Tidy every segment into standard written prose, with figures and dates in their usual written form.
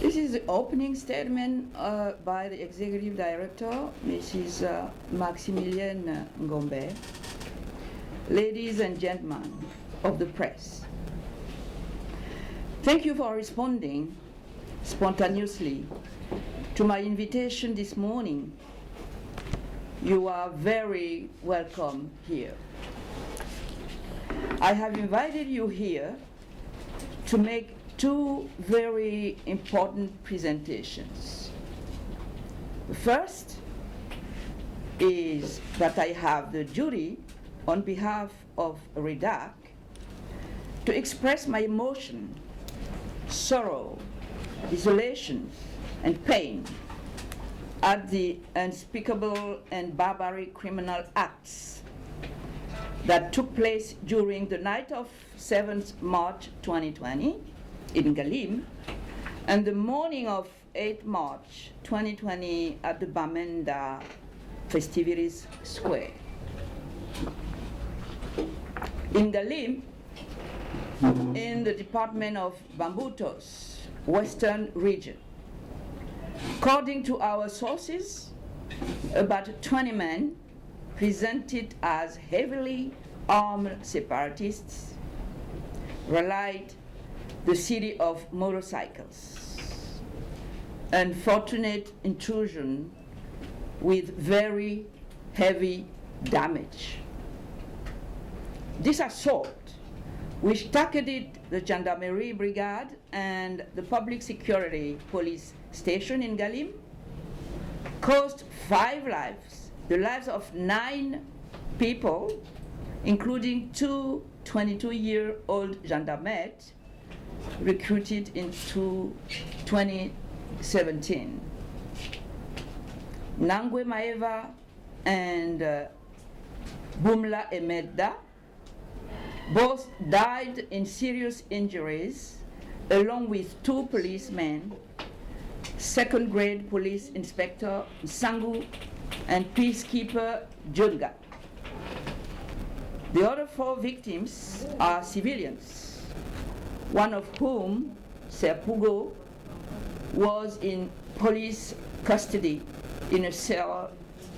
This is the opening statement by the Executive Director, Mrs. Maximilienne Ngombe. Ladies and gentlemen of the press, thank you for responding spontaneously to my invitation this morning. You are very welcome here. I have invited you here to make two very important presentations. The first is that I have the duty on behalf of REDHAC to express my emotion, sorrow, desolation, and pain at the unspeakable and barbaric criminal acts that took place during the night of 7th March 2020 in Galim and the morning of 8th March 2020 at the Bamenda Festivities Square. In Galim, in the department of Bambutos, Western region, according to our sources, about 20 men presented as heavily armed separatists relied the city of motorcycles. Unfortunate intrusion with very heavy damage. This assault, which targeted the Gendarmerie Brigade and the Public Security Police Station in Galim, cost 5 lives, the lives of 9 people, including 2 22-year-old gendarmes recruited in 2017. Nangwe Maeva and Bumla Emeda both died in serious injuries, along with 2 policemen, 2nd grade police inspector Sangu and peacekeeper Junga. The other 4 victims are civilians, one of whom, Serpugo, was in police custody in a cell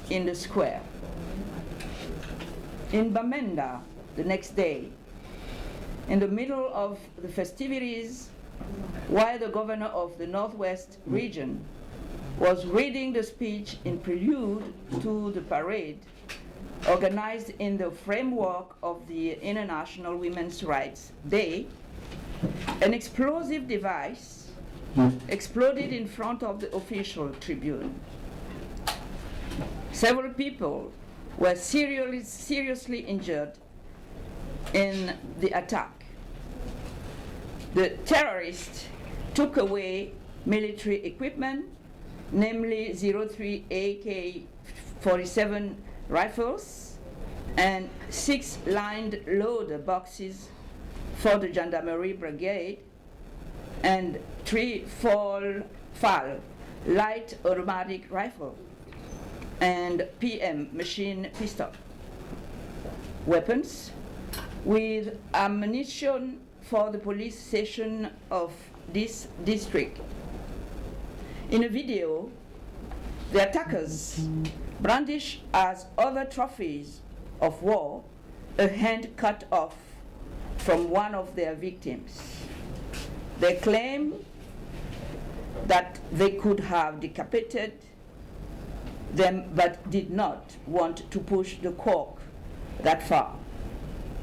in the square. In Bamenda, the next day, in the middle of the festivities, while the governor of the Northwest region was reading the speech in prelude to the parade organized in the framework of the International Women's Rights Day, an explosive device exploded in front of the official tribune. Several people were seriously injured in the attack. The terrorists took away military equipment, namely 03 AK-47 rifles and 6 lined loader boxes for the Gendarmerie Brigade and 3 FAL light automatic rifle and PM machine pistol. Weapons with ammunition for the police station of this district. In a video, the attackers brandish as other trophies of war a hand cut off from one of their victims. They claim that they could have decapitated them but did not want to push the cork that far,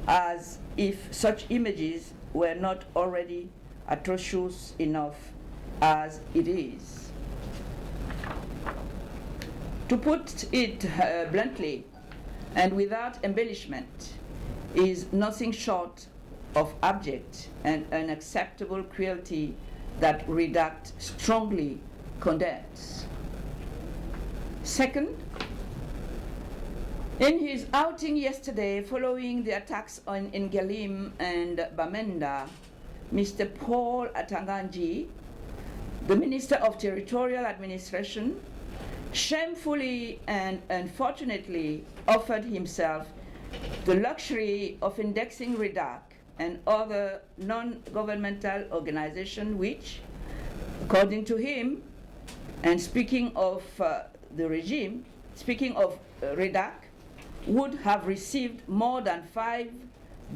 as if such images were not already atrocious enough as it is. To put it bluntly and without embellishment, is nothing short of abject and unacceptable cruelty that REDHAC strongly condemns. Second, in his outing yesterday following the attacks in Galim and Bamenda, Mr. Paul Atanga Nji, the Minister of Territorial Administration, shamefully and unfortunately offered himself the luxury of indexing REDHAC and other non-governmental organizations which, According to him, and speaking of the regime, speaking of REDHAC, would have received more than 5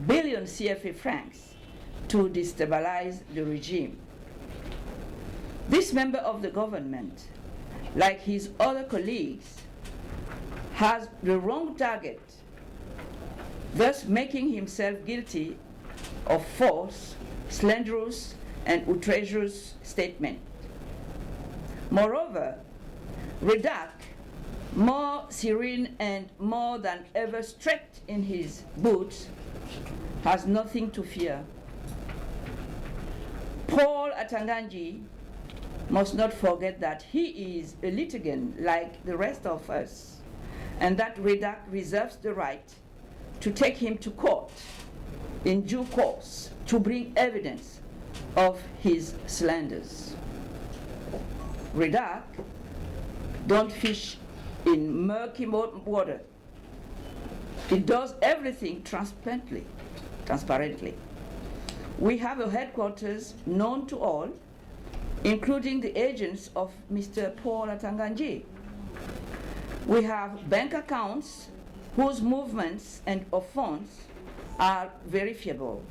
billion CFA francs to destabilize the regime. This member of the government, like his other colleagues, has the wrong target, thus making himself guilty of false, slanderous, and outrageous statement. Moreover, REDHAC, more serene and more than ever straight in his boots, has nothing to fear. Paul Atanga Nji must not forget that he is a litigant like the rest of us, and that REDHAC reserves the right to take him to court in due course to bring evidence of his slanders. REDHAC don't fish in murky water. It does everything transparently. We have a headquarters known to all, including the agents of Mr. Paul Atanga Nji. We have bank accounts whose movements and of funds are verifiable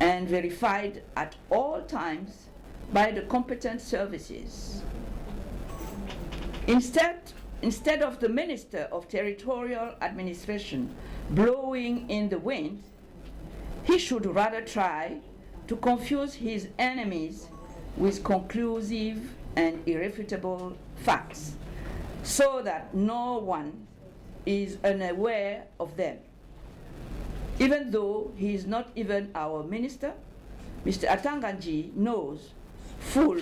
and verified at all times by the competent services. Instead of the Minister of Territorial Administration blowing in the wind, he should rather try to confuse his enemies with conclusive and irrefutable facts, so that no one is unaware of them. Even though he is not even our minister, Mr. Atanga Nji knows full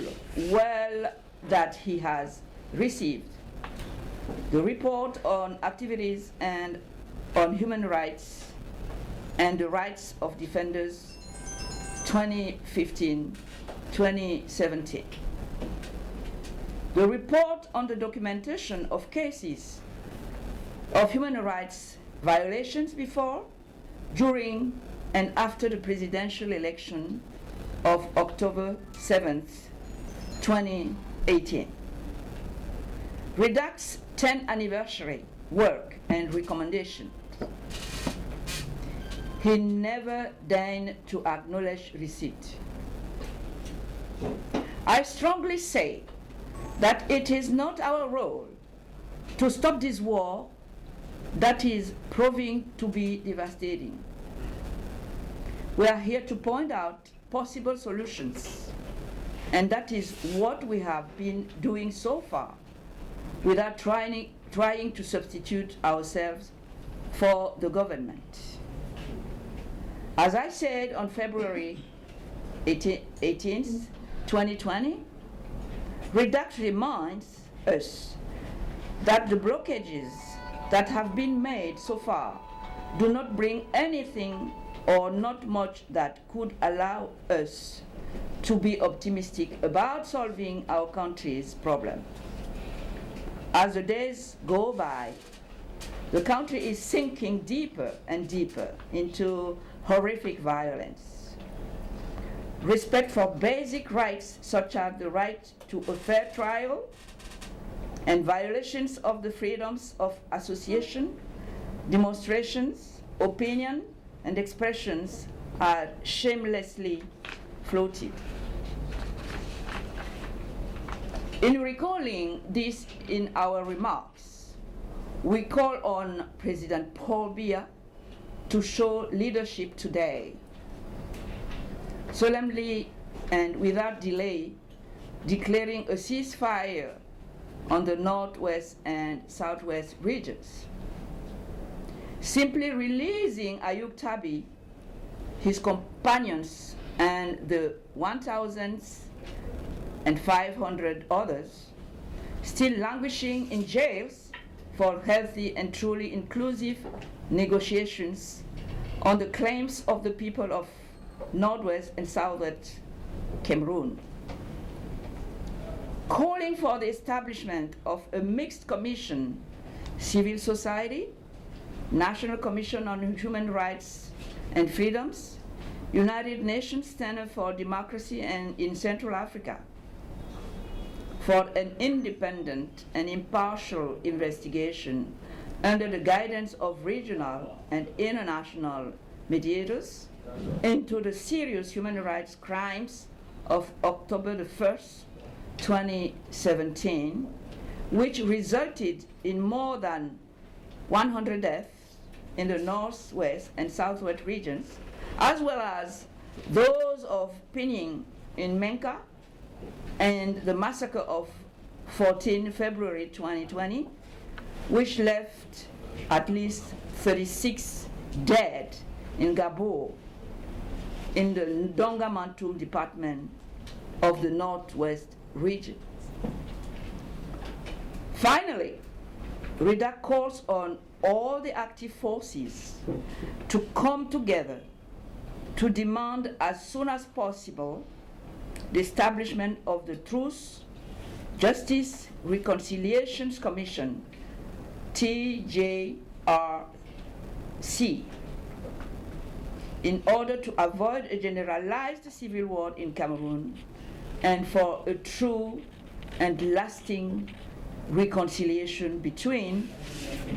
well that he has received the report on activities and on human rights and the rights of defenders 2015-2017. The report on the documentation of cases of human rights violations before, during, and after the presidential election of October 7th, 2018. REDHAC's 10th anniversary work and recommendation. He never deigned to acknowledge receipt. I strongly say that it is not our role to stop this war that is proving to be devastating. We are here to point out possible solutions, and that is what we have been doing so far, without trying to substitute ourselves for the government. As I said on February 18th, 2020, REDHAC reminds us that the blockages that have been made so far do not bring anything or not much that could allow us to be optimistic about solving our country's problem. As the days go by, the country is sinking deeper and deeper into horrific violence. Respect for basic rights such as the right to a fair trial and violations of the freedoms of association, demonstrations, opinion, and expressions are shamelessly flouted. In recalling this in our remarks, we call on President Paul Biya to show leadership today, solemnly and without delay, declaring a ceasefire on the northwest and southwest regions. Simply releasing Ayub Tabi, his companions, and the 1,500 others still languishing in jails for healthy and truly inclusive negotiations on the claims of the people of Northwest and Southwest Cameroon. Calling for the establishment of a mixed commission, civil society, National Commission on Human Rights and Freedoms, United Nations Center for Democracy and in Central Africa, for an independent and impartial investigation under the guidance of regional and international mediators into the serious human rights crimes of October the 1st, 2017, which resulted in more than 100 deaths in the northwest and southwest regions, as well as those of Pinying in Menka and the massacre of 14 February 2020, which left at least 36 dead in Gabo in the Ndonga Mantum department of the northwest region. Finally, REDHAC calls on all the active forces to come together to demand as soon as possible the establishment of the Truth, Justice, Reconciliations Commission, TJRC, in order to avoid a generalized civil war in Cameroon and for a true and lasting reconciliation between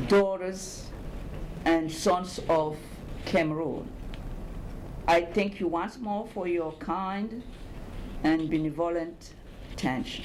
daughters and sons of Cameroon. I thank you once more for your kind and benevolent attention.